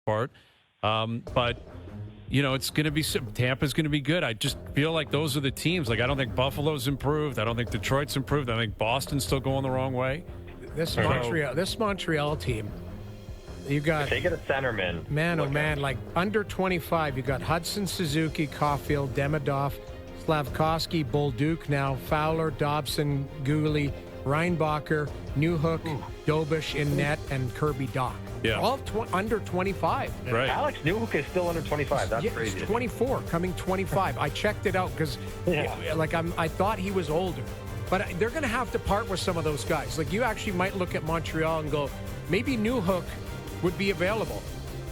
part. But it's going to be Tampa's going to be good. I just feel like those are the teams. Like I don't think Buffalo's improved. I don't think Detroit's improved. I think Boston's still going the wrong way. This Montreal team, you got if they get a centerman. Man, oh man, like under 25, you got Hudson, Suzuki, Caulfield, Demidov, Slavkovsky, Bolduc now, Fowler, Dobson, Gooley, Reinbacher, Newhook, Dobish in net, and Kirby Doc. Yeah. All under 25. Right. Alex Newhook is still under 25. That's crazy. He's 24, coming 25. I checked it out because I thought he was older. But they're going to have to part with some of those guys. Like you actually might look at Montreal and go, maybe Newhook would be available.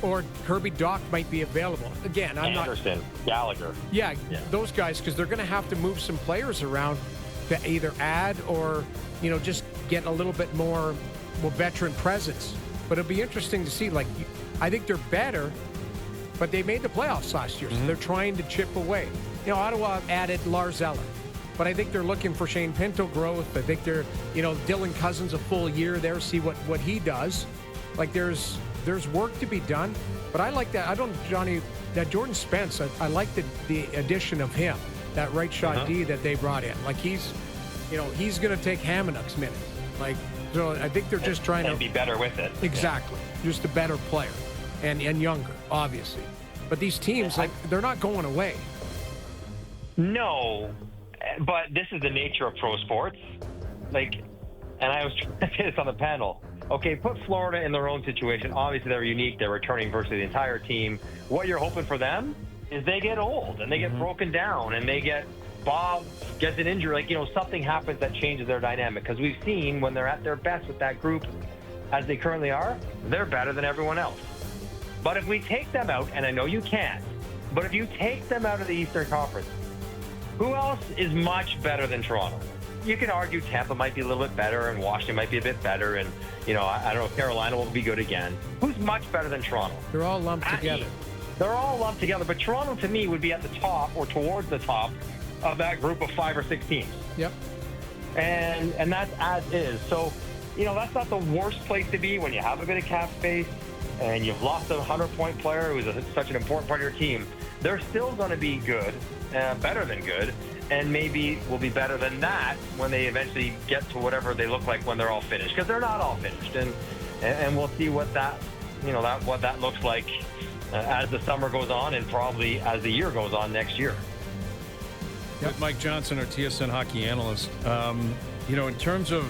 Or Kirby Doc might be available. Again, Anderson, Gallagher. Yeah, those guys, because they're going to have to move some players around to either add or, just get a little bit more veteran presence. But it'll be interesting to see. Like, I think they're better, but they made the playoffs last year, so they're trying to chip away. Ottawa added Lars Eller, but I think they're looking for Shane Pinto growth. I think they're, Dylan Cousins a full year there, see what he does. Like, there's work to be done, but I like that. That Jordan Spence, I like the addition of him, that right shot D that they brought in. Like, he's going to take Hamanuk's minutes. Like, so I think they're just trying to be better with it. Exactly. Just a better player and younger, obviously. But these teams, they're not going away. No, but this is the nature of pro sports. Like, and I was trying to say this on the panel. Okay, put Florida in their own situation. Obviously, they're unique. They're returning versus the entire team. What you're hoping for them is they get old and they get broken down and Bob gets an injury. Like, something happens that changes their dynamic. Because we've seen when they're at their best with that group, as they currently are, they're better than everyone else. But if we take them out, and I know you can't, but if you take them out of the Eastern Conference, who else is much better than Toronto? You can argue Tampa might be a little bit better and Washington might be a bit better, and I don't know if Carolina will be good again. Who's much better than Toronto? They're all lumped together. They're all lumped together, but Toronto to me would be at the top or towards the top of that group of 5 or 6 teams. Yep. And that's as is. So, that's not the worst place to be when you have a bit of cap space and you've lost a 100-point player who's such an important part of your team. They're still going to be good, better than good, and maybe will be better than that when they eventually get to whatever they look like when they're all finished, because they're not all finished. And we'll see what that looks like as the summer goes on and probably as the year goes on next year. With Mike Johnson, our TSN hockey analyst, in terms of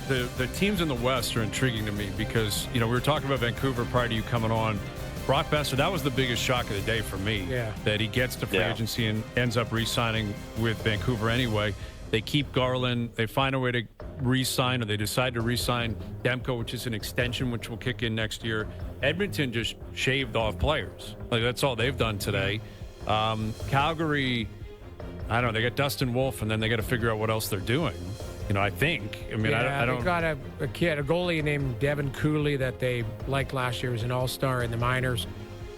the teams in the West are intriguing to me because, we were talking about Vancouver prior to you coming on. Brock Besser, that was the biggest shock of the day for me, that he gets to free agency and ends up re-signing with Vancouver anyway. They keep Garland. They find a way to re-sign, or they decide to re-sign Demko, which is an extension, which will kick in next year. Edmonton just shaved off players. Like, that's all they've done today. Calgary, I don't know, they got Dustin Wolf, and then they got to figure out what else they're doing. I think. I mean, I don't. They got a goalie named Devin Cooley that they liked last year. He was an all-star in the minors.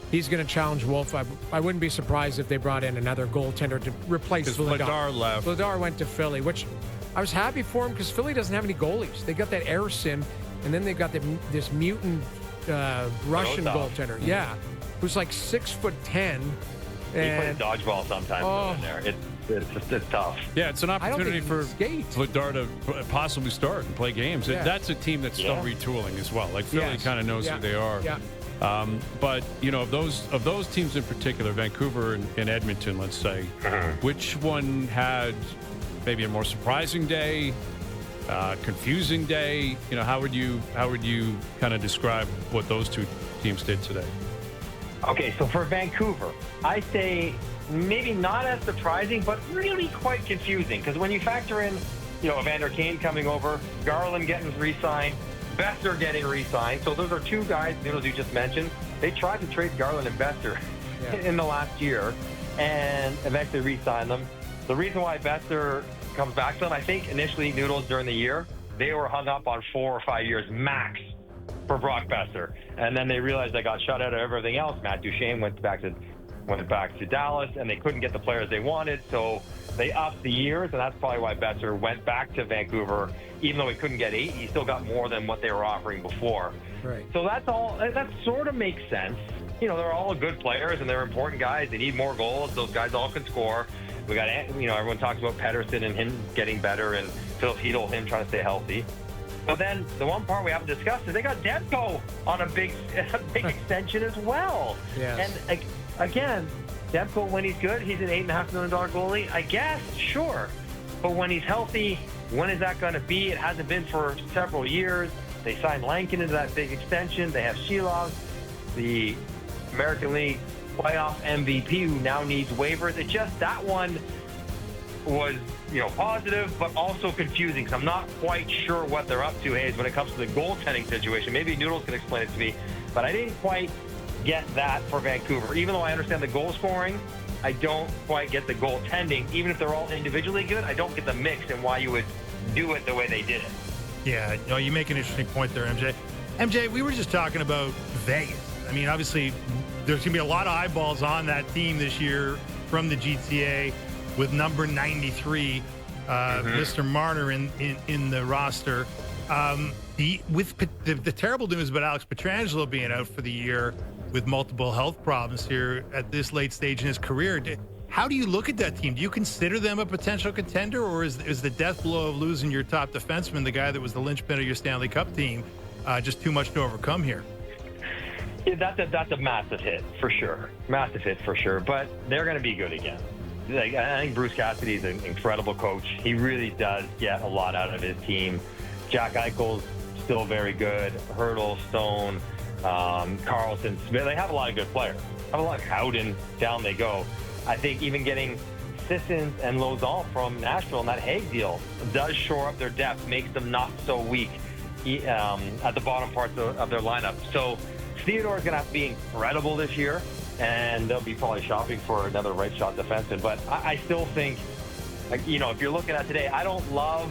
He's going to challenge Wolf. I wouldn't be surprised if they brought in another goaltender to replace Vladar. Vladar left. Vladar went to Philly, which I was happy for him because Philly doesn't have any goalies. They got that Ersin, and then they got this mutant Russian goaltender. Yeah, who's like 6'10". He plays dodgeball sometimes in there. It's tough. Yeah, it's an opportunity for Vladar to possibly start and play games. Yeah. That's a team that's still retooling as well. Like, Philly kind of knows who they are. Yeah. But, of those teams in particular, Vancouver and Edmonton, let's say, which one had maybe a more surprising day, confusing day? How would you kind of describe what those two teams did today? Okay, so for Vancouver, I say maybe not as surprising, but really quite confusing. Because when you factor in, Evander Kane coming over, Garland getting re-signed, Besser getting re-signed. So those are two guys, you just mentioned. They tried to trade Garland and Besser in the last year and eventually re-signed them. The reason why Besser comes back to them, I think initially Noodles during the year, they were hung up on 4 or 5 years max for Brock Besser. And then they realized they got shut out of everything else. Matt Duchene went back to went back to Dallas, and they couldn't get the players they wanted, so they upped the years, and that's probably why Besser went back to Vancouver. Even though he couldn't get 8, he still got more than what they were offering before. Right. So that's all. That sort of makes sense. You know, they're all good players, and they're important guys. They need more goals. Those guys all can score. We got, you know, everyone talks about Pettersson and him getting better, and Phil Hedl, him trying to stay healthy. But then the one part we haven't discussed is they got Demko on a big extension as well. Yes. And again, Demko, when he's good, he's an $8.5 million goalie, I guess, sure. But when he's healthy, when is that going to be? It hasn't been for several years. They signed Lankin into that big extension. They have Shilov, the American League playoff MVP, who now needs waivers. It just, that one was, you know, positive, but also confusing, because I'm not quite sure what they're up to, Hayes, when it comes to the goaltending situation. Maybe Noodles can explain it to me, but I didn't quite get that for Vancouver. Even though I understand the goal scoring, I don't quite get the goaltending. Even if they're all individually good, I don't get the mix and why you would do it the way they did it. Yeah, no, you make an interesting point there, MJ. MJ, we were just talking about Vegas. I mean, obviously, there's going to be a lot of eyeballs on that team this year from the GTA with number 93, Mr. Marner in the roster. The terrible news about Alex Pietrangelo being out for the year with multiple health problems here at this late stage in his career, how do you look at that team? Do you consider them a potential contender, or is the death blow of losing your top defenseman, the guy that was the linchpin of your Stanley Cup team, just too much to overcome here? Yeah, that's a massive hit for sure. Massive hit for sure. But they're going to be good again. Like, I think Bruce Cassidy's an incredible coach. He really does get a lot out of his team. Jack Eichel's still very good. Hurdle, Stone, Carlson, Smith. They have a lot of good players. Have a lot of Howden, down they go. I think even getting Sissons and Lauzon from Nashville in that Hague deal does shore up their depth, makes them not so weak at the bottom parts of their lineup. So Theodore's going to have to be incredible this year, and they'll be probably shopping for another right shot defenseman. But I still think, like, you know, if you're looking at today, I don't love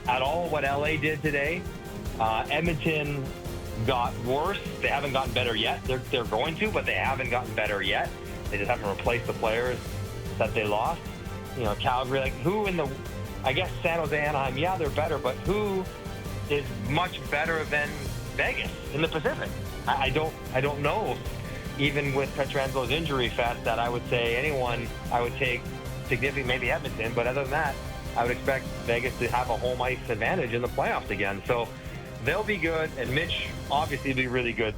at all what LA did today. Edmonton got worse. They haven't gotten better yet. They're going to, but they haven't gotten better yet. They just haven't replaced the players that they lost. You know, Calgary, like, who in the, I guess San Jose, Anaheim, yeah, they're better, but who is much better than Vegas in the Pacific? I don't know. Even with Pietrangelo's injury fest, that I would say anyone I would take significant, maybe Edmonton, but other than that, I would expect Vegas to have a home ice advantage in the playoffs again. So they'll be good, and Mitch obviously will be really good